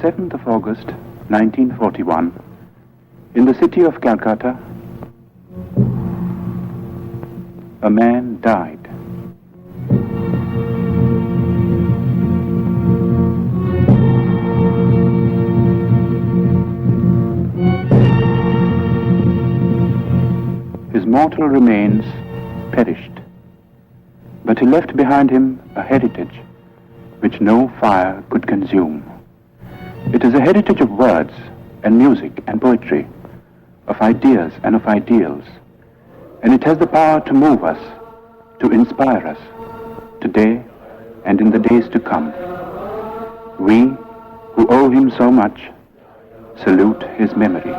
7th of August, 1941, in the city of Calcutta, a man died. His mortal remains perished, but he left behind him a heritage which no fire could consume. It is a heritage of words and music and poetry, of ideas and of ideals, and it has the power to move us, to inspire us, today and in the days to come. We, who owe him so much, salute his memory.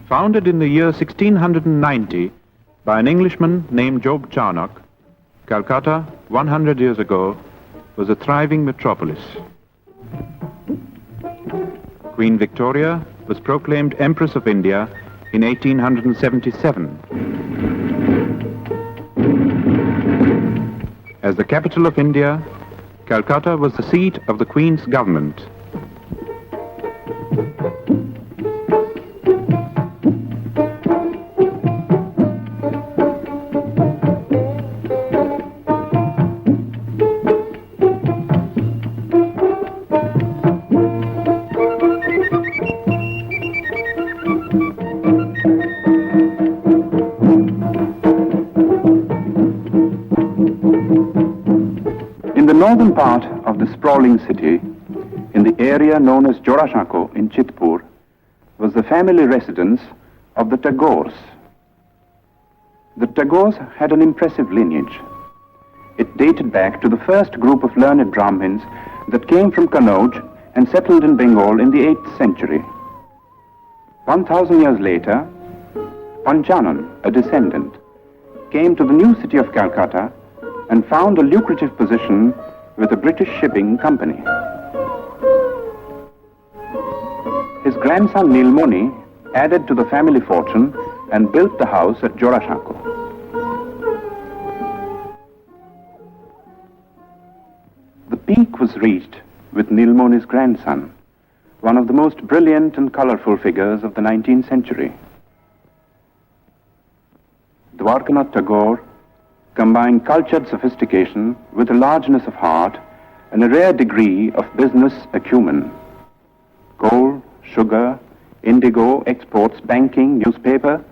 Founded in the year 1690 by an Englishman named Job Charnock, Calcutta, 100 years ago, was a thriving metropolis. Queen Victoria was proclaimed Empress of India in 1877. As the capital of India, Calcutta was the seat of the Queen's government. In the northern part of the sprawling city, in the area known as Jorashako in Chitpur, was the family residence of the Tagores. The Tagores had an impressive lineage. It dated back to the first group of learned Brahmins that came from Kannauj and settled in Bengal in the 8th century. 1,000 years later, Panchanan, a descendant, came to the new city of Calcutta and found a lucrative position with a British shipping company. His grandson Nilmoni added to the family fortune and built the house at Jorashako. The peak was reached with Nilmoni's grandson, one of the most brilliant and colorful figures of the 19th century. Rabindranath Tagore combined cultured sophistication with a largeness of heart and a rare degree of business acumen. Coal, sugar, indigo, exports, banking, newspaper.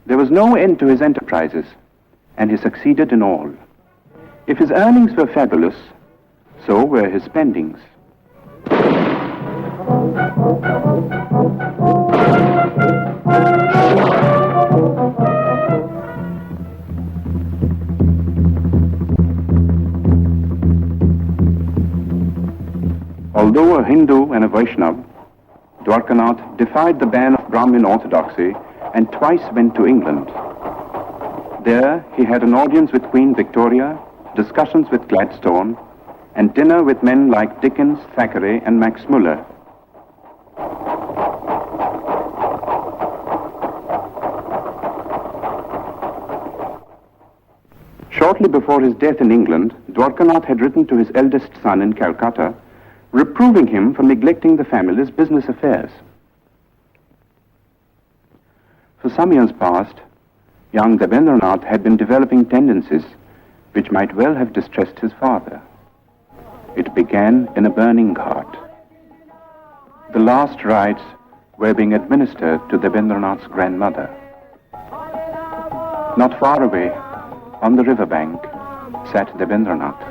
There was no end to his enterprises, and he succeeded in all. If his earnings were fabulous, so were his spendings. Although a Hindu and a Vaishnava, Dwarkanath defied the ban of Brahmin orthodoxy and twice went to England. There he had an audience with Queen Victoria, discussions with Gladstone, and dinner with men like Dickens, Thackeray, and Max Muller. Shortly before his death in England, Dwarkanath had written to his eldest son in Calcutta, reproving him for neglecting the family's business affairs. For some years past, young Rabindranath had been developing tendencies which might well have distressed his father. It began in a burning cart. The last rites were being administered to Rabindranath's grandmother. Not far away, on the riverbank, sat Rabindranath.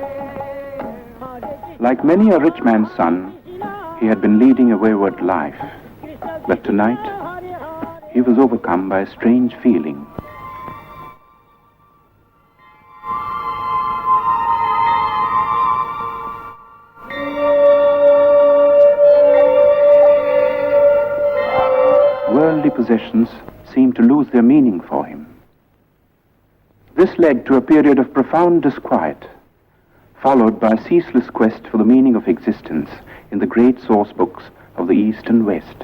Like many a rich man's son, he had been leading a wayward life. But tonight, he was overcome by a strange feeling. Worldly possessions seemed to lose their meaning for him. This led to a period of profound disquiet, followed by a ceaseless quest for the meaning of existence in the great source books of the East and West.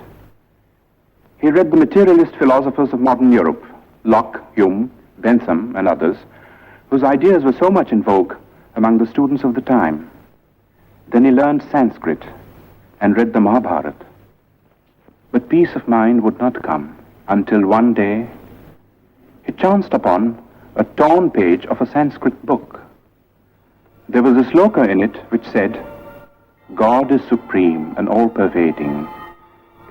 He read the materialist philosophers of modern Europe, Locke, Hume, Bentham, and others, whose ideas were so much in vogue among the students of the time. Then he learned Sanskrit and read the Mahabharata. But peace of mind would not come until one day he chanced upon a torn page of a Sanskrit book. There was a sloka in it which said, "God is supreme and all-pervading.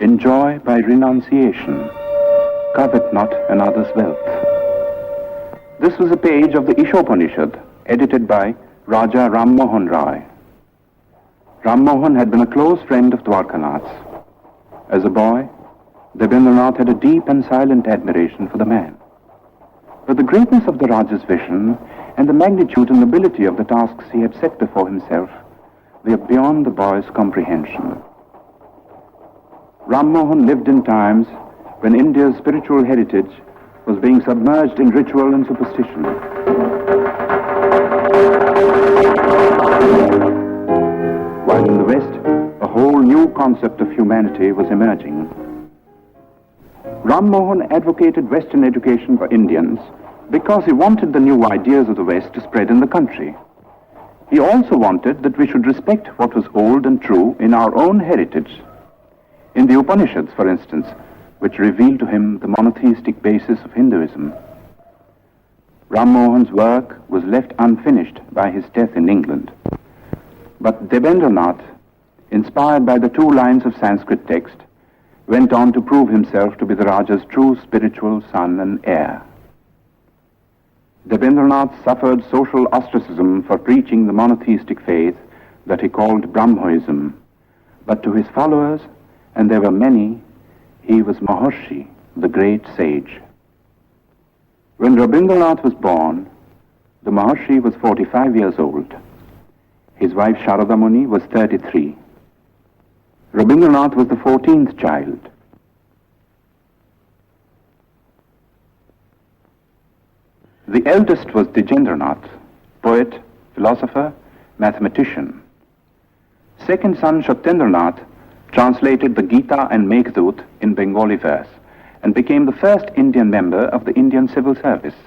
Enjoy by renunciation. Covet not another's wealth." This was a page of the Ishopanishad, edited by Raja Ram Mohan Rai. Ram Mohan had been a close friend of Dwarkanath's. As a boy, Rabindranath had a deep and silent admiration for the man. But the greatness of the Raja's vision and the magnitude and nobility of the tasks he had set before himself were beyond the boy's comprehension. Ram Mohan lived in times when India's spiritual heritage was being submerged in ritual and superstition. While in the West, a whole new concept of humanity was emerging. Ram Mohan advocated Western education for Indians because he wanted the new ideas of the West to spread in the country. He also wanted that we should respect what was old and true in our own heritage. In the Upanishads, for instance, which revealed to him the monotheistic basis of Hinduism. Ram Mohan's work was left unfinished by his death in England. But Rabindranath, inspired by the 2 lines of Sanskrit text, went on to prove himself to be the Raja's true spiritual son and heir. Rabindranath suffered social ostracism for preaching the monotheistic faith that he called Brahmoism, but to his followers, and there were many, he was Maharshi, the great sage. When Rabindranath was born, the Maharshi was 45 years old. His wife Sharada Muni was 33. Rabindranath was the 14th child. The eldest was Dijendranath, poet, philosopher, mathematician. Second son Satyendranath translated the Gita and Meghdut in Bengali verse and became the first Indian member of the Indian Civil Service.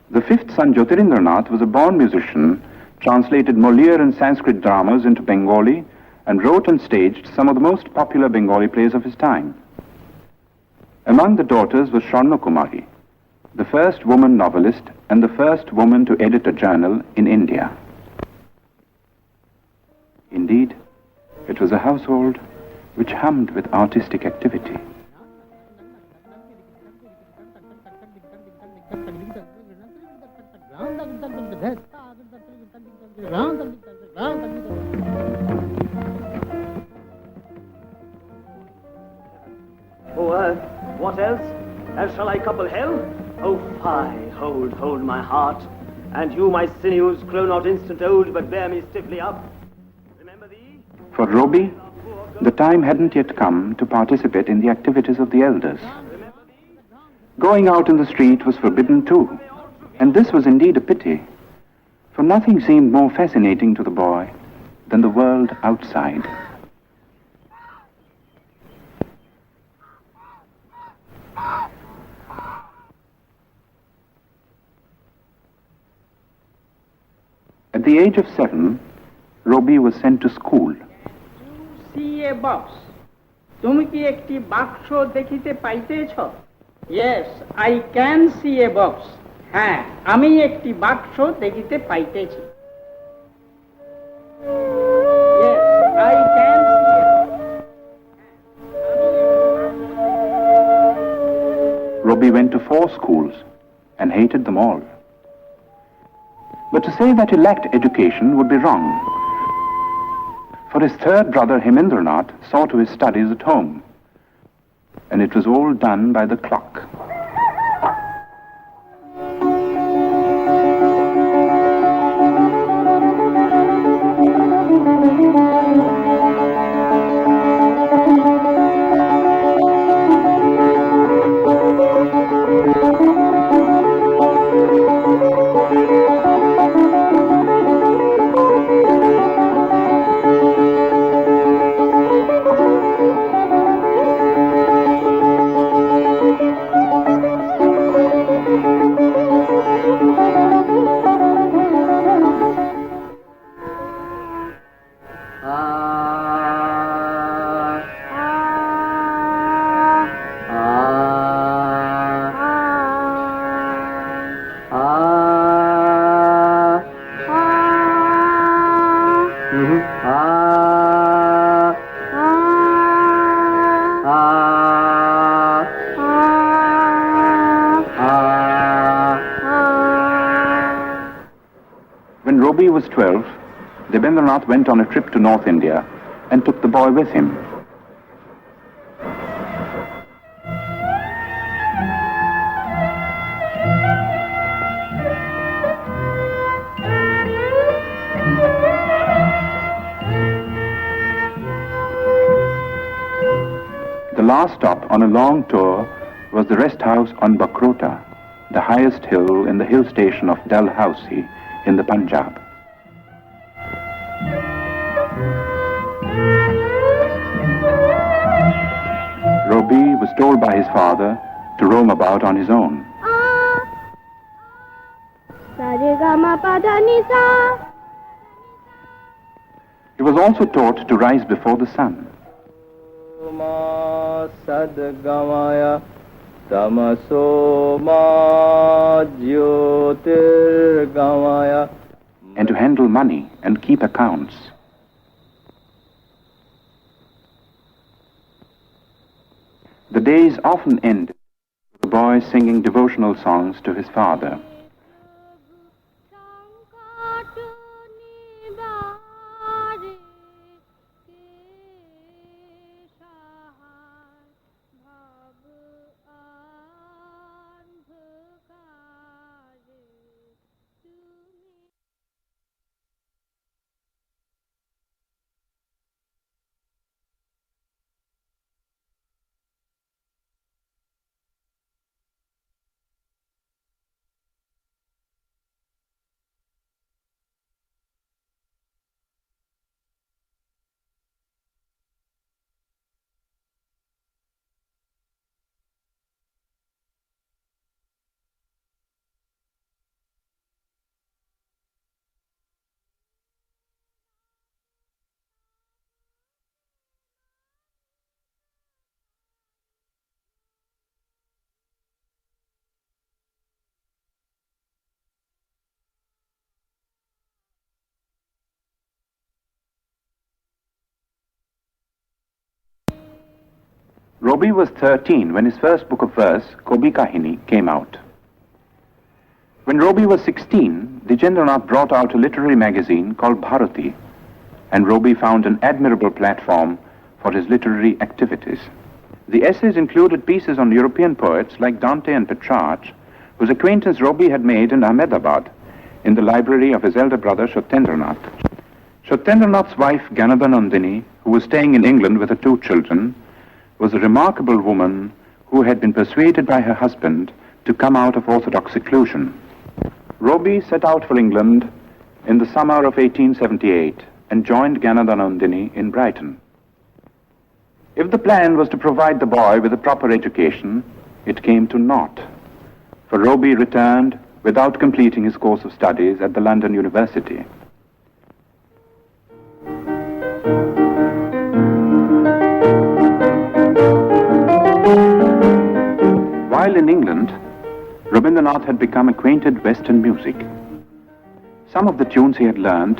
The fifth son Jyotirindranath was a born musician, translated Moliere and Sanskrit dramas into Bengali, and wrote and staged some of the most popular Bengali plays of his time. Among the daughters was Sharna Kumari, the first woman novelist and the first woman to edit a journal in India. Indeed, it was a household which hummed with artistic activity. Oh, what else? Else shall I couple hell? Oh, fie, hold my heart. And you, my sinews, grow not instant old, but bear me stiffly up. Remember thee? For Roby, the time hadn't yet come to participate in the activities of the elders. Going out in the street was forbidden too, and this was indeed a pity, for nothing seemed more fascinating to the boy than the world outside. At the age of 7, Roby was sent to school. See a box. তুমি কি একটি বাক্স দেখিতে পাইতেছ? Yes, I can see a box. হ্যাঁ, আমি একটি বাক্স দেখিতে পাইতেছি। Yes, I can see a box. Robbie went to 4 schools and hated them all. But to say that he lacked education would be wrong. For his third brother Hemendranath saw to his studies at home, and it was all done by the clock. When Robbie was 12, Rabindranath went on a trip to North India and took the boy with him. The last stop on a long tour was the rest house on Bakrota, the highest hill in the hill station of Dalhousie in the Punjab. Robbie was told by his father to roam about on his own. He was also taught to rise before the sun. And to handle money and keep accounts. The days often ended with the boy singing devotional songs to his father. Robbie was 13 when his first book of verse, Kobi Kahini, came out. When Robbie was 16, Rabindranath brought out a literary magazine called Bharati, and Robbie found an admirable platform for his literary activities. The essays included pieces on European poets like Dante and Petrarch, whose acquaintance Robbie had made in Ahmedabad, in the library of his elder brother Satyendranath. Satyendranath's wife, Ganadhanandini, who was staying in England with her 2 children, was a remarkable woman who had been persuaded by her husband to come out of orthodox seclusion. Robbie set out for England in the summer of 1878 and joined Ganadhanandini in Brighton. If the plan was to provide the boy with a proper education, it came to naught, for Robbie returned without completing his course of studies at the London University. While in England, Rabindranath had become acquainted with Western music. Some of the tunes he had learned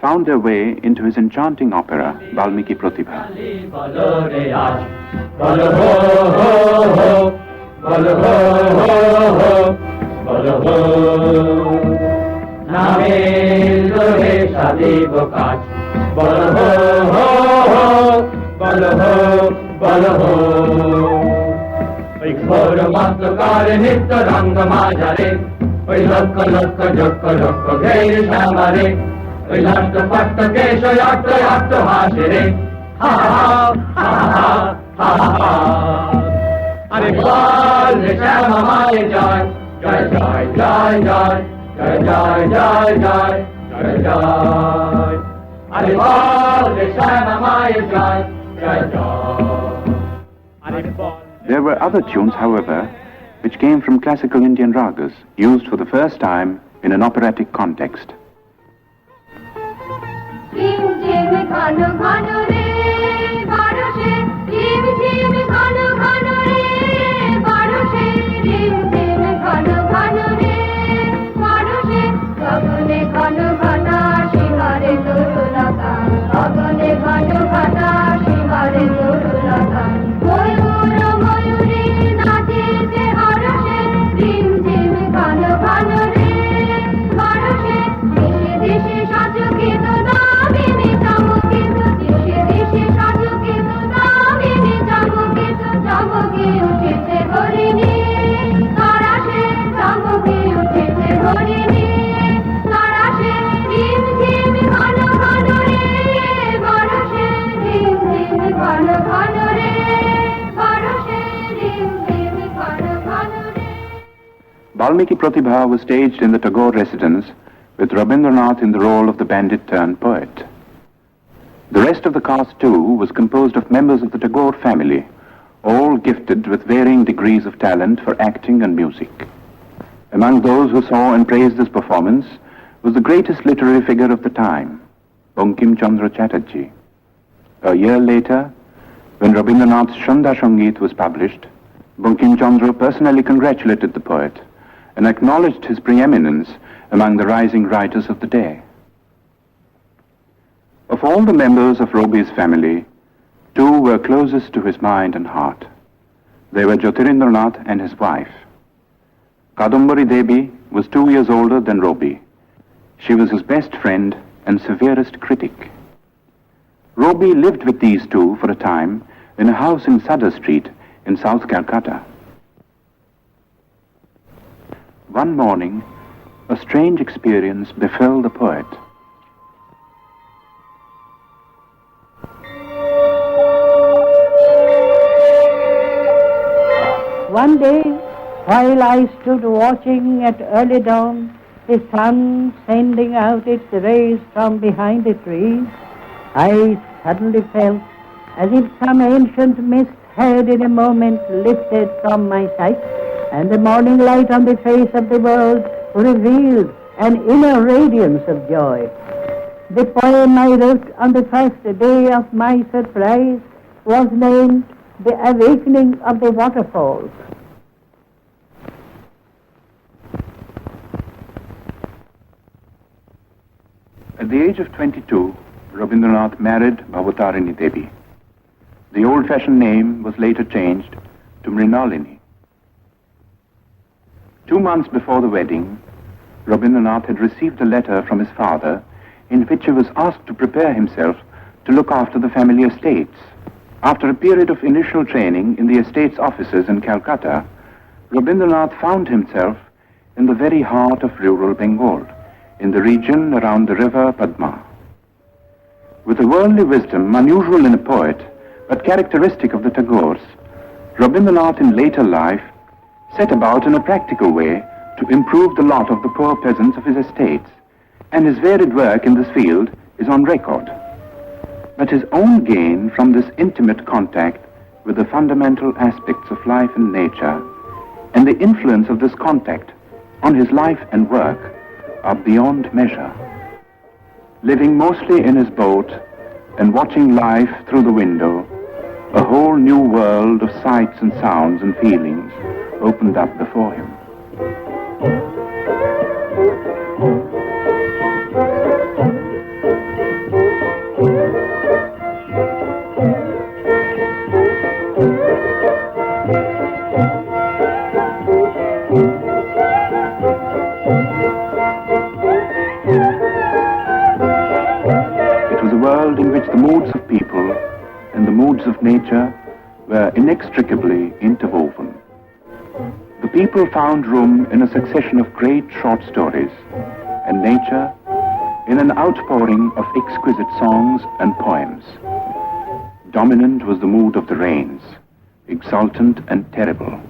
found their way into his enchanting opera, Valmiki Pratibha. ওই ঘোর মাত্রকার নিত্য রঙ্গ মাঝারে ওই লক্ষ লক্ষ যক্ষ লক্ষ ঘের শ্যামারে ওই লক্ষ পট্ট কেশ অট্ট অট্ট হাসে রে হা হা হা হা হা আরে বল রে শ্যামা মায়ের জয় জয় জয় জয় জয় জয় জয় জয় জয় জয় আরে বল রে শ্যামা মায়ের জয় জয় জয় আরে বল. There were other tunes, however, which came from classical Indian ragas, used for the first time in an operatic context. Valmiki Pratibha was staged in the Tagore residence with Rabindranath in the role of the bandit-turned-poet. The rest of the cast, too, was composed of members of the Tagore family, all gifted with varying degrees of talent for acting and music. Among those who saw and praised this performance was the greatest literary figure of the time, Bankim Chandra Chatterjee. A year later, when Rabindranath's Shanda Sangeet was published, Bankim Chandra personally congratulated the poet and acknowledged his preeminence among the rising writers of the day. Of all the members of Robi's family, two were closest to his mind and heart. They were Jyotirindranath and his wife. Kadambari Devi was 2 years older than Robi. She was his best friend and severest critic. Robi lived with these two for a time in a house in Sadar Street in South Calcutta. One morning, a strange experience befell the poet. One day, while I stood watching at early dawn, the sun sending out its rays from behind the trees, I suddenly felt as if some ancient mist had in a moment lifted from my sight, and the morning light on the face of the world revealed an inner radiance of joy. The poem I wrote on the first day of my surprise was named The Awakening of the Waterfalls. At the age of 22, Rabindranath married Bhavatarini Devi. The old-fashioned name was later changed to Mrinalini. 2 months before the wedding, Rabindranath had received a letter from his father in which he was asked to prepare himself to look after the family estates. After a period of initial training in the estates offices in Calcutta, Rabindranath found himself in the very heart of rural Bengal, in the region around the river Padma. With a worldly wisdom unusual in a poet, but characteristic of the Tagores, Rabindranath in later life set about in a practical way to improve the lot of the poor peasants of his estates, and his varied work in this field is on record. But his own gain from this intimate contact with the fundamental aspects of life and nature, and the influence of this contact on his life and work, are beyond measure. Living mostly in his boat and watching life through the window, a whole new world of sights and sounds and feelings opened up before him. It was a world in which the moods of people and the moods of nature were inextricably interwoven. The people found room in a succession of great short stories, and nature in an outpouring of exquisite songs and poems. Dominant was the mood of the rains, exultant and terrible.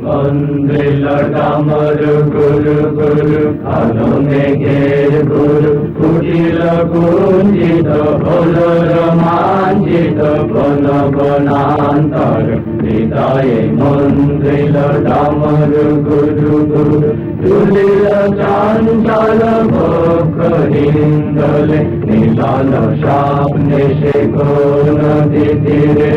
मंदिर डामर गुरु गुरु खालो मेघेर गुरु कुटिल कुंजित whole रोमांचित बन बनांतर हृदय मंदिर डामर गुरु गुरु तुलिल चंचल भोग हिंदले नीलाल सामने से नदी तीरे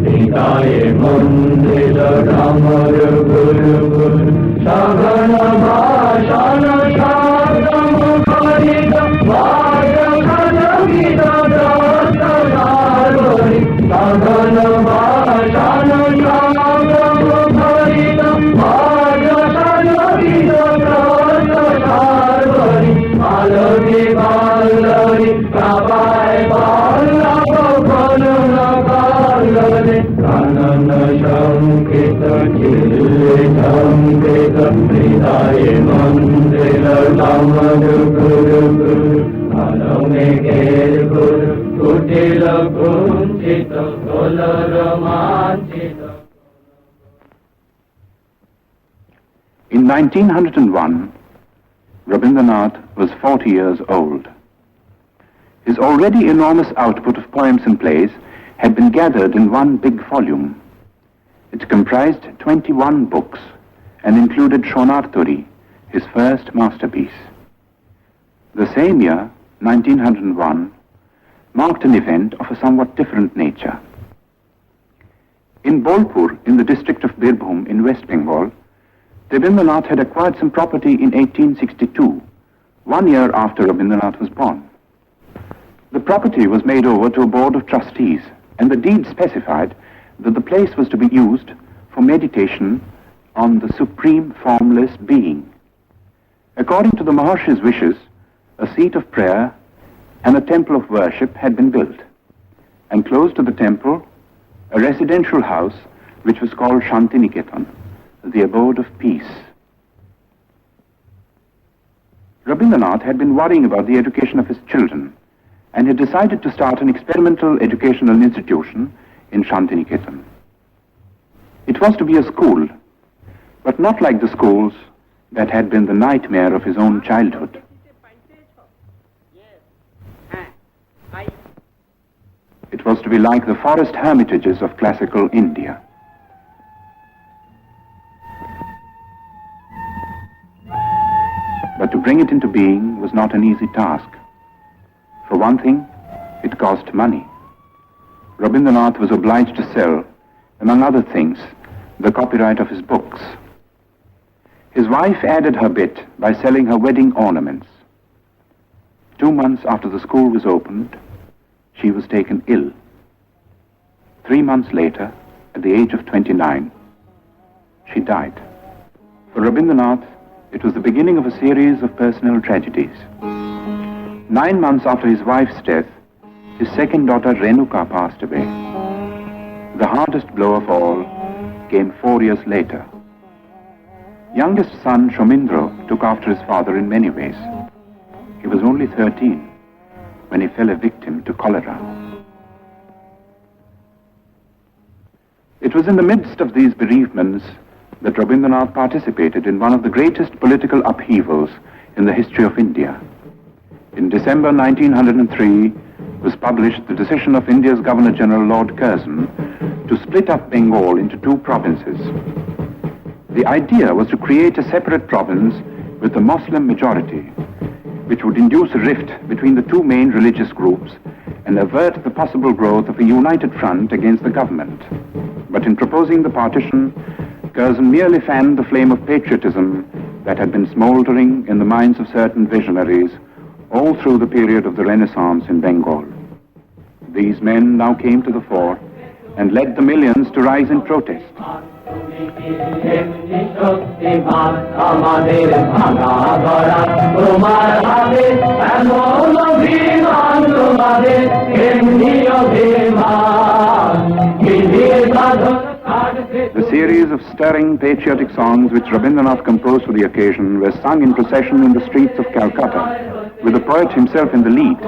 हृदय मंदिर डामर गुरु गुरु सघन भाषण शब्द मुखरित वाद खजगित दत्त सार्वरी सघन भाषण शब्द मुखरित वाद खजगित दत्त सार्वरी मालवी बालरी प्रभाय बालव फलन कालरे कानन संकेत चिल्ले संकेत हृदय मंदिर डामर गुरु गुरु कालो मेघेर गुरु कुटिल कुंचित होल रोमांचित. In 1901, Rabindranath was 40 years old. His already enormous output of poems and plays had been gathered in one big volume. It comprised 21 books and included Shonarturi, his first masterpiece. The same year, 1901, marked an event of a somewhat different nature. In Bolpur, in the district of Birbhum in West Bengal, Rabindranath had acquired some property in 1862, 1 year after Rabindranath was born. The property was made over to a board of trustees, and the deed specified that the place was to be used for meditation on the supreme formless being. According to the Maharshi's wishes, a seat of prayer and a temple of worship had been built, and close to the temple, a residential house which was called Shantiniketan, the abode of peace. Rabindranath had been worrying about the education of his children and had decided to start an experimental educational institution in Shantiniketan. It was to be a school, but not like the schools that had been the nightmare of his own childhood. It was to be like the forest hermitages of classical India. But to bring it into being was not an easy task. For one thing, it cost money. Rabindranath was obliged to sell, among other things, the copyright of his books. His wife added her bit by selling her wedding ornaments. 2 months after the school was opened, she was taken ill. 3 months later, at the age of 29, she died. For Rabindranath, it was the beginning of a series of personal tragedies. 9 months after his wife's death, his second daughter Renuka passed away. The hardest blow of all came 4 years later. Youngest son Shomindro took after his father in many ways. He was only 13 when he fell a victim to cholera. It was in the midst of these bereavements that Rabindranath participated in one of the greatest political upheavals in the history of India. In December 1903 was published the decision of India's Governor-General Lord Curzon to split up Bengal into 2 provinces. The idea was to create a separate province with a Muslim majority, which would induce a rift between the two main religious groups and avert the possible growth of a united front against the government. But in proposing the partition, Curzon merely fanned the flame of patriotism that had been smouldering in the minds of certain visionaries all through the period of the Renaissance in Bengal. These men now came to the fore and led the millions to rise in protest. The series of stirring patriotic songs which Rabindranath composed for the occasion were sung in procession in the streets of Calcutta, with the poet himself in the lead.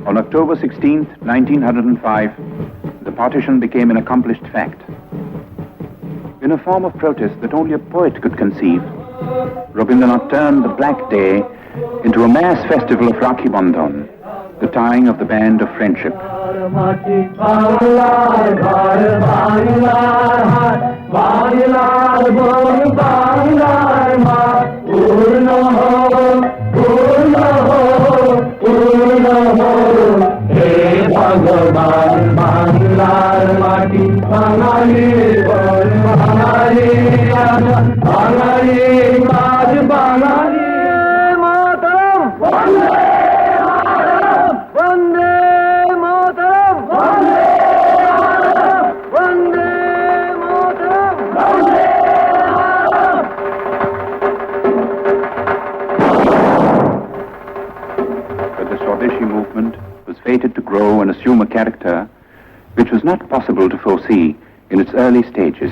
On October 16, 1905, the partition became an accomplished fact. In a form of protest that only a poet could conceive, Rabindranath turned the Black Day into a mass festival of Rakhi Bandhan, the tying of the band of friendship. Fated to grow and assume a character which was not possible to foresee in its early stages.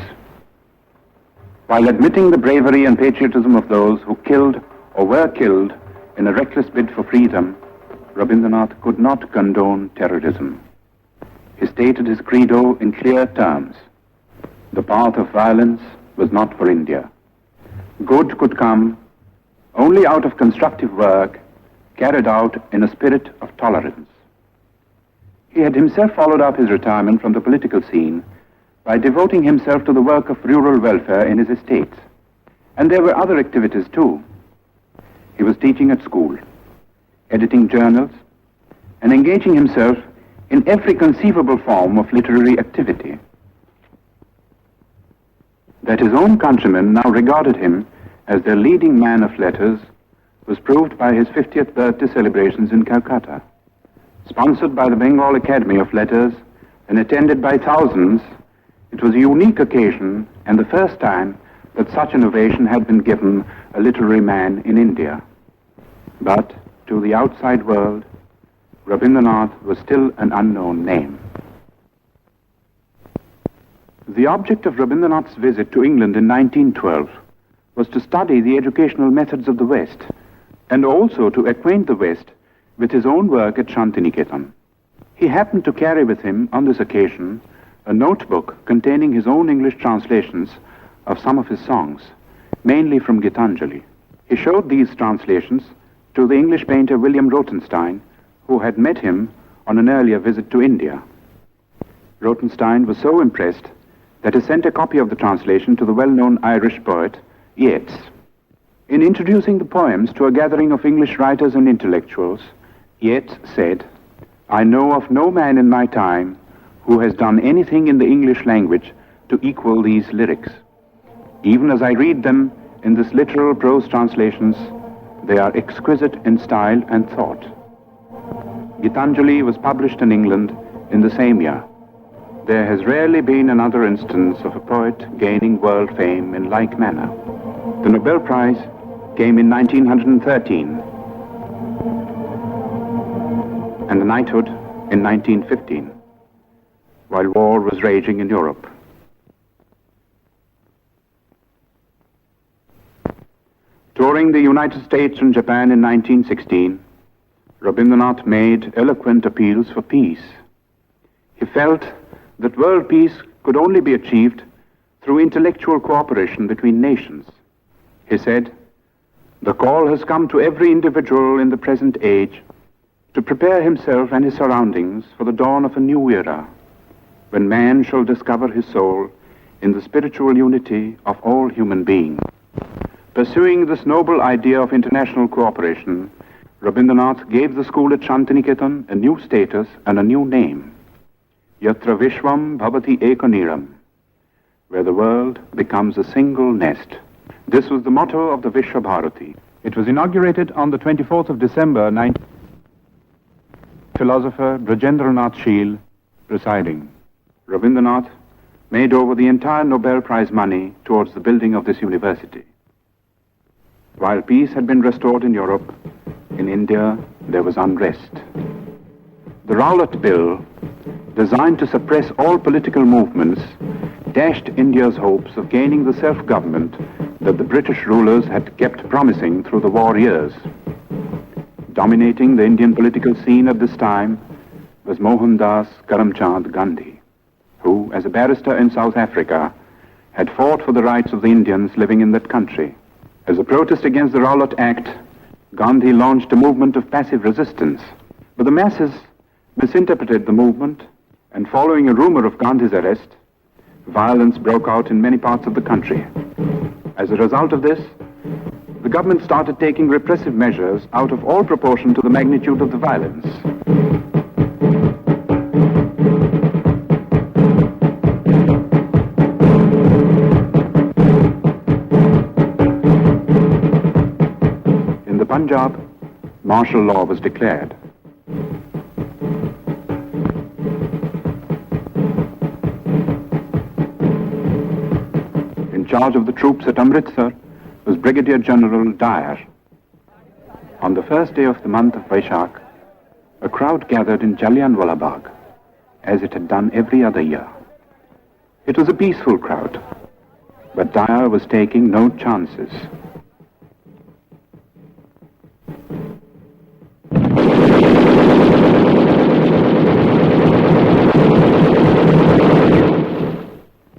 While admitting the bravery and patriotism of those who killed or were killed in a reckless bid for freedom, Rabindranath could not condone terrorism. He stated his credo in clear terms. The path of violence was not for India. Good could come only out of constructive work carried out in a spirit of tolerance. He had himself followed up his retirement from the political scene by devoting himself to the work of rural welfare in his estates. And there were other activities too. He was teaching at school, editing journals, and engaging himself in every conceivable form of literary activity. That his own countrymen now regarded him as their leading man of letters was proved by his 50th birthday celebrations in Calcutta. Sponsored by the Bengal Academy of Letters and attended by thousands, it was a unique occasion and the first time that such an ovation had been given a literary man in India. But to the outside world, Rabindranath was still an unknown name. The object of Rabindranath's visit to England in 1912 was to study the educational methods of the West and also to acquaint the West with his own work at Shantiniketan. He happened to carry with him on this occasion a notebook containing his own English translations of some of his songs, mainly from Gitanjali. He showed these translations to the English painter William Rothenstein, who had met him on an earlier visit to India. Rothenstein was so impressed that he sent a copy of the translation to the well-known Irish poet Yeats. In introducing the poems to a gathering of English writers and intellectuals, Yeats said, "I know of no man in my time who has done anything in the English language to equal these lyrics. Even as I read them in this literal prose translations, they are exquisite in style and thought." Gitanjali was published in England in the same year. There has rarely been another instance of a poet gaining world fame in like manner. The Nobel Prize came in 1913 and the knighthood in 1915, while war was raging in Europe. Touring the United States and Japan in 1916, Rabindranath made eloquent appeals for peace. He felt that world peace could only be achieved through intellectual cooperation between nations. He said, "The call has come to every individual in the present age to prepare himself and his surroundings for the dawn of a new era, when man shall discover his soul in the spiritual unity of all human beings." Pursuing this noble idea of international cooperation, Rabindranath gave the school at Shantiniketan a new status and a new name, Yatra Vishwam Bhavati Ekaniram, where the world becomes a single nest. This was the motto of the Vishwa Bharati. It was inaugurated on the 24th of December, philosopher Brajendranath Sheel presiding. Rabindranath made over the entire Nobel Prize money towards the building of this university. While peace had been restored in Europe, in India there was unrest. The Rowlatt Bill, designed to suppress all political movements, dashed India's hopes of gaining the self-government that the British rulers had kept promising through the war years. Dominating the Indian political scene at this time was Mohandas Karamchand Gandhi, who, as a barrister in South Africa, had fought for the rights of the Indians living in that country. As a protest against the Rowlatt Act, Gandhi launched a movement of passive resistance. But the masses misinterpreted the movement, and following a rumor of Gandhi's arrest, violence broke out in many parts of the country. As a result of this, the government started taking repressive measures out of all proportion to the magnitude of the violence. In the Punjab, martial law was declared. In charge of the troops at Amritsar was Brigadier General Dyer. On the first day of the month of Vaishak, a crowd gathered in Jallianwala Bagh, as it had done every other year. It was a peaceful crowd, but Dyer was taking no chances.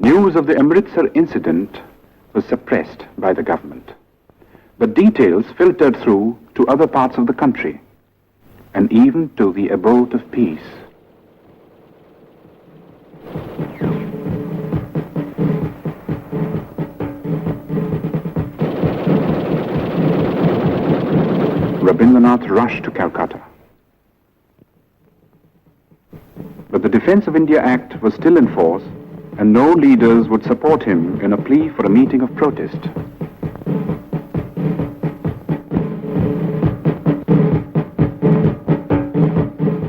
News of the Amritsar incident was suppressed by the government, but details filtered through to other parts of the country, and even to the abode of peace. Rabindranath rushed to Calcutta. But the Defence of India Act was still in force, and no leaders would support him in a plea for a meeting of protest.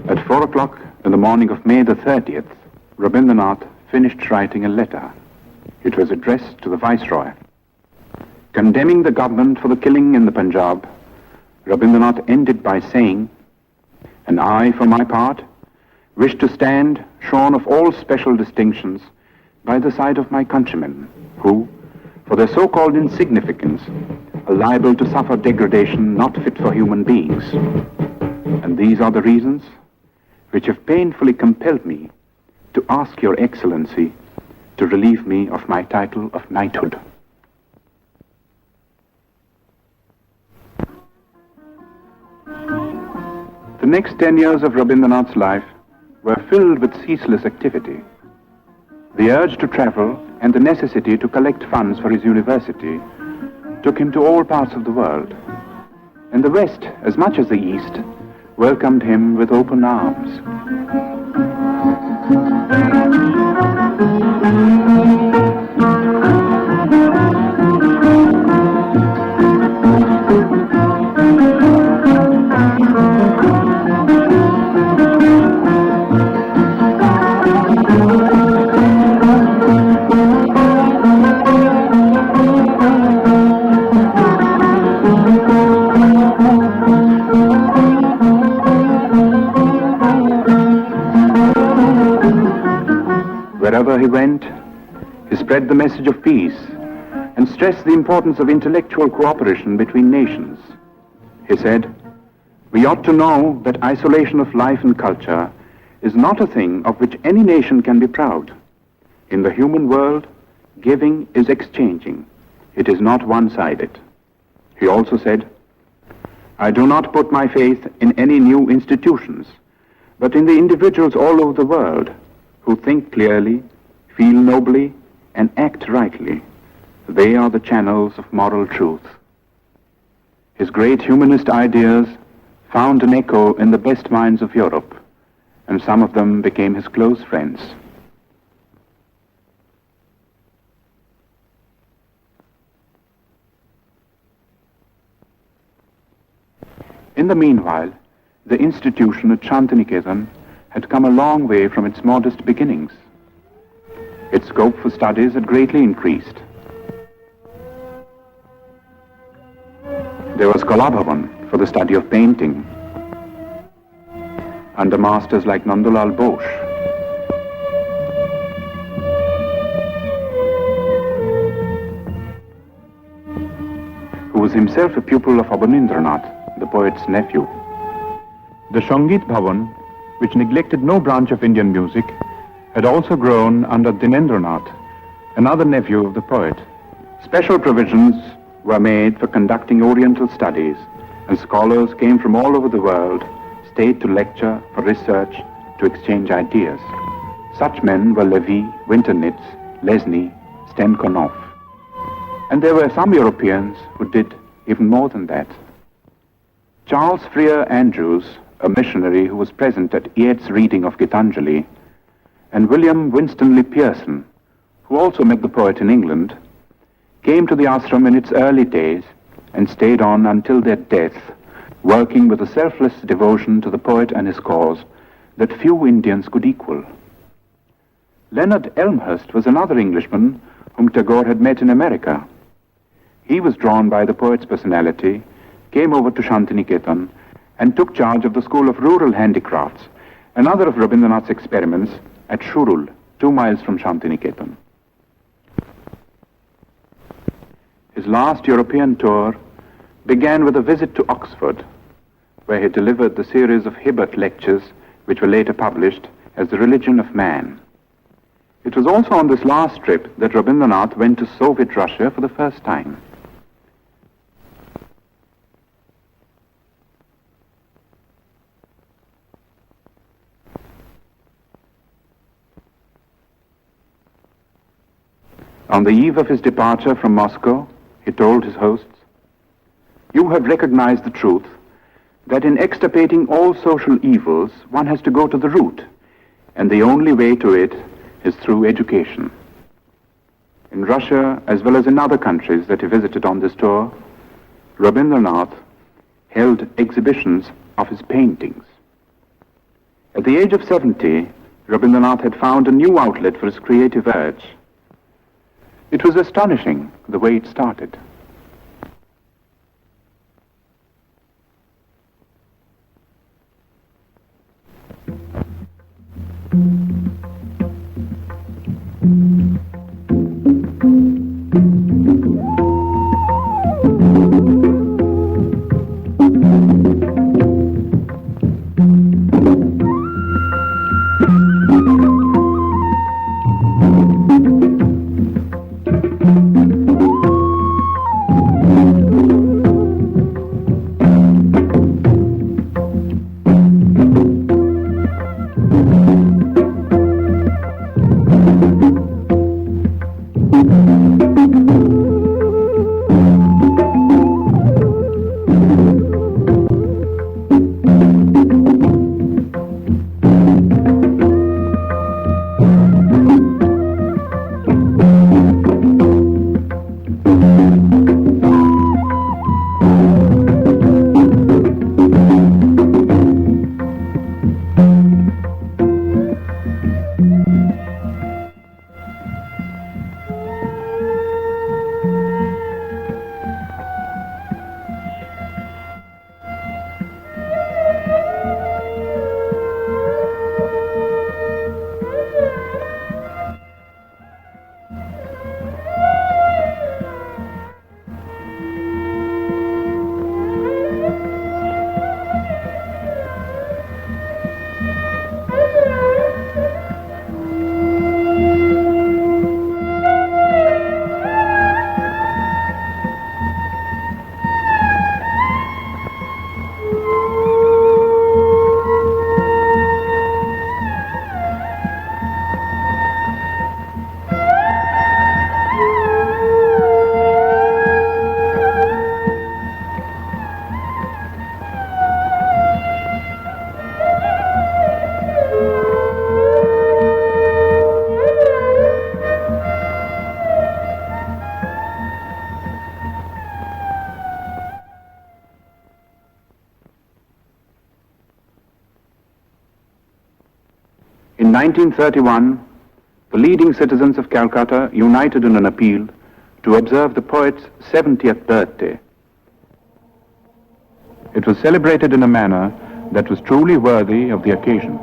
At 4 o'clock in the morning of May the 30th, Rabindranath finished writing a letter. It was addressed to the Viceroy. Condemning the government for the killing in the Punjab, Rabindranath ended by saying, "And I, for my part, wish to stand shorn of all special distinctions by the side of my countrymen, who, for their so-called insignificance, are liable to suffer degradation not fit for human beings. And these are the reasons which have painfully compelled me to ask Your Excellency to relieve me of my title of knighthood." The next 10 years of Rabindranath's life were filled with ceaseless activity. The urge to travel and the necessity to collect funds for his university took him to all parts of the world, and the West, as much as the East, welcomed him with open arms. Wherever he went, he spread the message of peace and stressed the importance of intellectual cooperation between nations. He said, "We ought to know that isolation of life and culture is not a thing of which any nation can be proud. In the human world, giving is exchanging. It is not one-sided." He also said, "I do not put my faith in any new institutions, but in the individuals all over the world who think clearly, feel nobly, and act rightly. They are the channels of moral truth." His great humanist ideas found an echo in the best minds of Europe, and some of them became his close friends. In the meanwhile, the institution at Shantiniketan had come a long way from its modest beginnings. Its scope for studies had greatly increased. There was Kalabhavan for the study of painting, under masters like Nandulal Bose. Who was himself a pupil of Rabindranath, the poet's nephew. The Sangeet Bhavan, which neglected no branch of Indian music, had also grown under Dinendranath, another nephew of the poet. Special provisions were made for conducting Oriental studies, and scholars came from all over the world, stayed to lecture, for research, to exchange ideas. Such men were Levy, Winternitz, Lesnie, Stenkonov. And there were some Europeans who did even more than that. Charles Freer Andrews, a missionary who was present at Yeats' reading of Gitanjali, and William Winstanley Pearson, who also met the poet in England, came to the ashram in its early days and stayed on until their death, working with a selfless devotion to the poet and his cause that few Indians could equal. Leonard Elmhurst was another Englishman whom Tagore had met in America. He was drawn by the poet's personality, came over to Shantiniketan, and took charge of the School of Rural Handicrafts, another of Rabindranath's experiments, at Shurul, 2 miles from Shantiniketan. His last European tour began with a visit to Oxford, where he delivered the series of Hibbert lectures, which were later published as The Religion of Man. It was also on this last trip that Rabindranath went to Soviet Russia for the first time. On the eve of his departure from Moscow, he told his hosts, "You have recognized the truth that in extirpating all social evils, one has to go to the root, and the only way to it is through education." In Russia, as well as in other countries that he visited on this tour, Rabindranath held exhibitions of his paintings. At the age of 70, Rabindranath had found a new outlet for his creative urge. It was astonishing the way it started. In 1931, the leading citizens of Calcutta united in an appeal to observe the poet's 70th birthday. It was celebrated in a manner that was truly worthy of the occasion.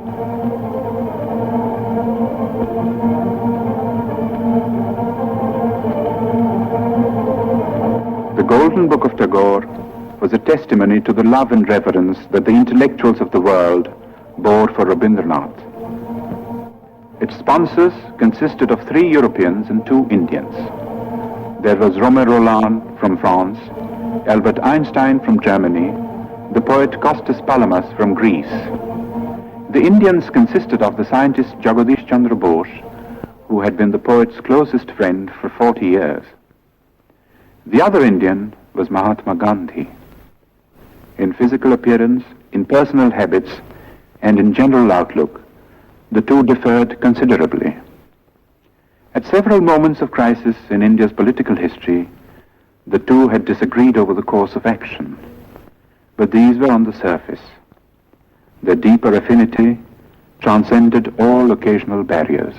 The Golden Book of Tagore was a testimony to the love and reverence that the intellectuals of the world bore for Rabindranath. Its sponsors consisted of 3 Europeans and 2 Indians. There was Romain Rolland from France, Albert Einstein from Germany, the poet Kostas Palamas from Greece. The Indians consisted of the scientist Jagadish Chandra Bose, who had been the poet's closest friend for 40 years. The other Indian was Mahatma Gandhi. In physical appearance, in personal habits, and in general outlook, the two differed considerably. At several moments of crisis in India's political history, the two had disagreed over the course of action, but these were on the surface. Their deeper affinity transcended all occasional barriers.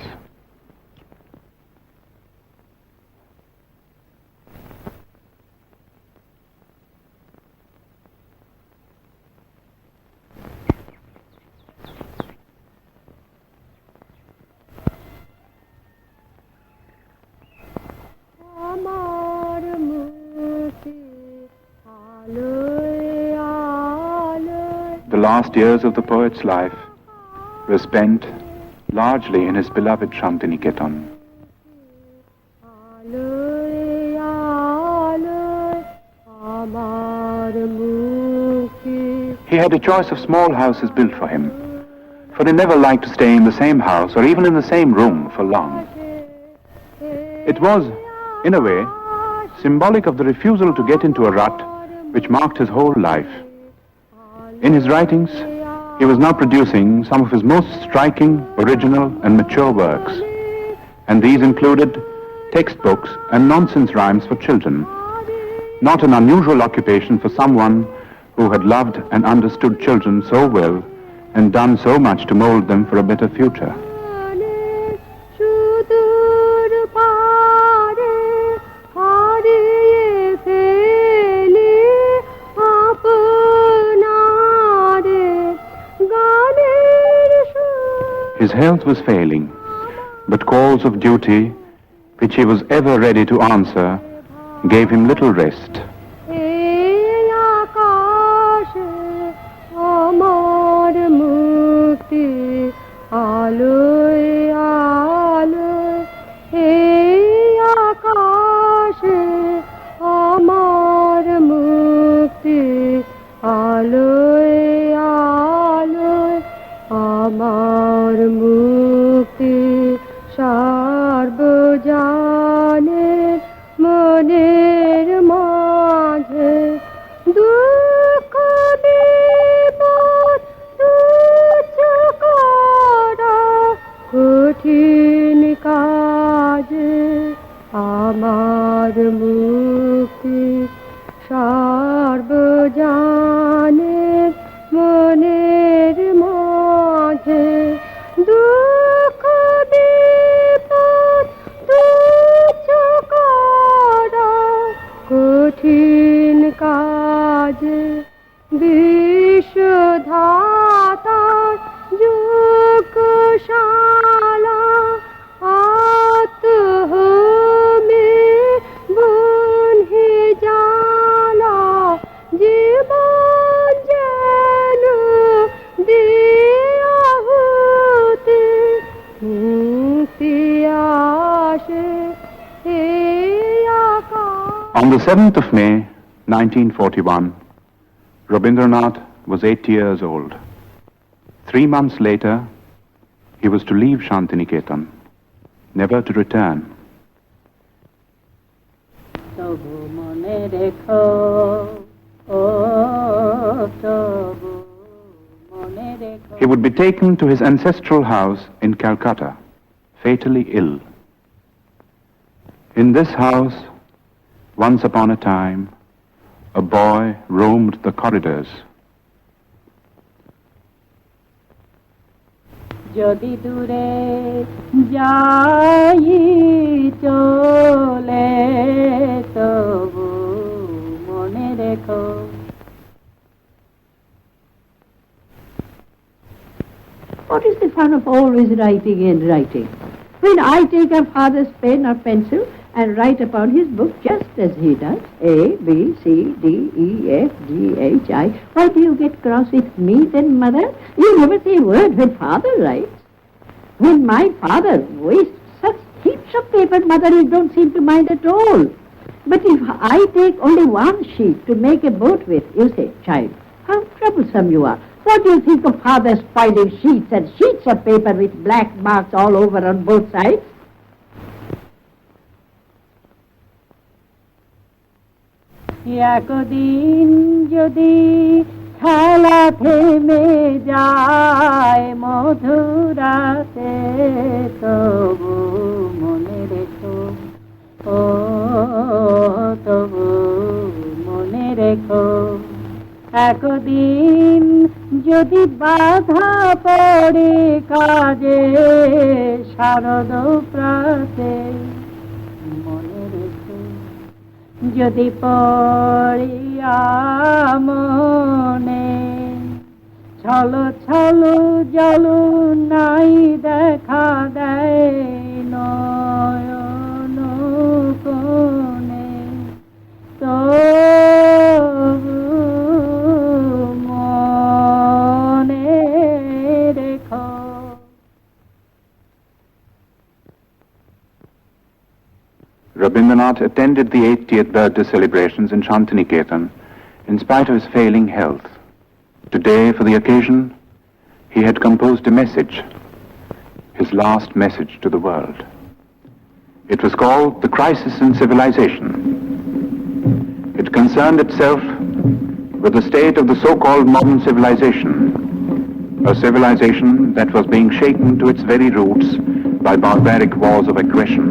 The last years of the poet's life were spent largely in his beloved Shantiniketan. He had a choice of small houses built for him, for he never liked to stay in the same house or even in the same room for long. It was, in a way, symbolic of the refusal to get into a rut which marked his whole life. In his writings, he was now producing some of his most striking, original, and mature works, and these included textbooks and nonsense rhymes for children, not an unusual occupation for someone who had loved and understood children so well and done so much to mold them for a better future. His health was failing, but calls of duty, which he was ever ready to answer, gave him little rest. On the 7th of May, 1941, Rabindranath was 8 years old. 3 months later, he was to leave Shantiniketan, never to return. He would be taken to his ancestral house in Calcutta, fatally ill. In this house, once upon a time, a boy roamed the corridors. যদি দূরে যাই চলে তবু মনে রেখো। What is the fun of always writing and writing? When I take a father's pen or pencil and write upon his book just as he does, A, B, C, D, E, F, G, H, I, why do you get cross with me then, mother? You never say a word when father writes. When my father wastes such heaps of paper, mother, you don't seem to mind at all. But if I take only one sheet to make a boat with, you say, child, how troublesome you are. What do you think of father spoiling sheets and sheets of paper with black marks all over on both sides? একদিন যদি খেলা থেমে যায় মধুরাতে তবু মনে রেখো, ও তবু মনে রেখো। একদিন যদি বাধা পড়ে কাজে শারদ প্রাতে মনে রেখো, যদি পড়িয়া মনে ছলো ছলো জল নাই দেখা দেয় নয়ন কোণে তবু মনে রেখো। Rabindranath attended the 80th birthday celebrations in Shantiniketan in spite of his failing health. Today, for the occasion, he had composed a message, his last message to the world. It was called The Crisis in Civilization. It concerned itself with the state of the so-called modern civilization, a civilization that was being shaken to its very roots by barbaric wars of aggression.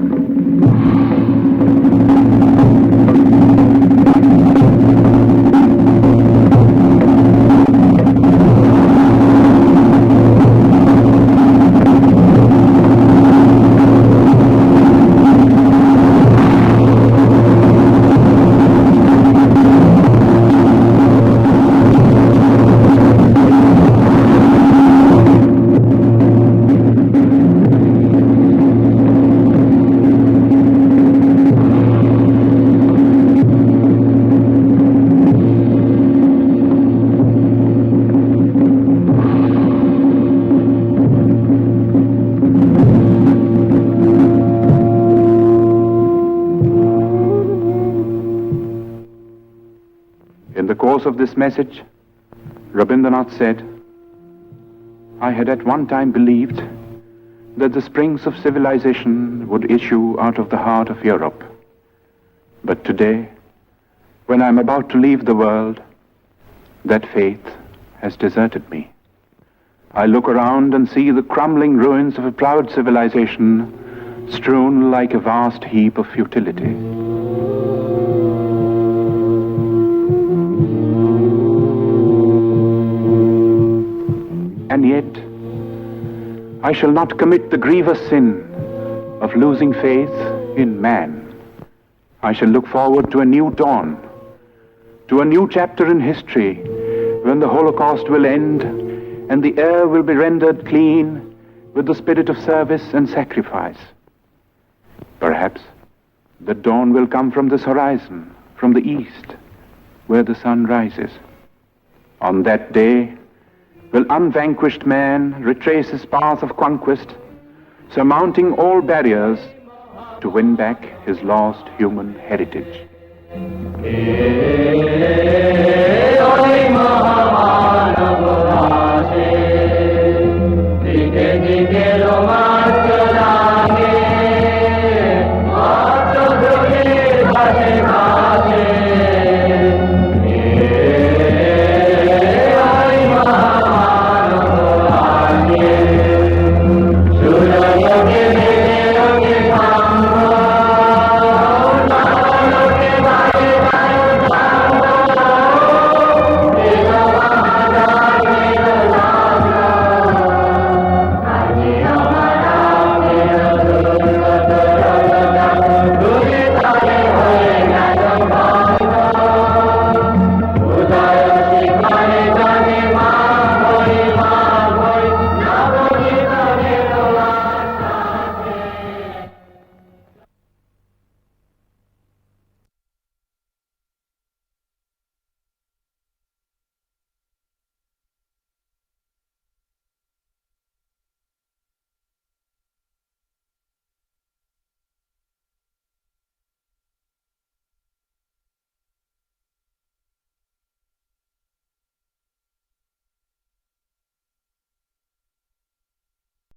In the course of this message, Rabindranath said, I had at one time believed that the springs of civilization would issue out of the heart of Europe. But today, when I am about to leave the world, that faith has deserted me. I look around and see the crumbling ruins of a proud civilization strewn like a vast heap of futility. And yet, I shall not commit the grievous sin of losing faith in man. I shall look forward to a new dawn, to a new chapter in history when the Holocaust will end and the air will be rendered clean with the spirit of service and sacrifice. Perhaps the dawn will come from this horizon, from the east, where the sun rises. On that day, will unvanquished man retrace his path of conquest, surmounting all barriers to win back his lost human heritage.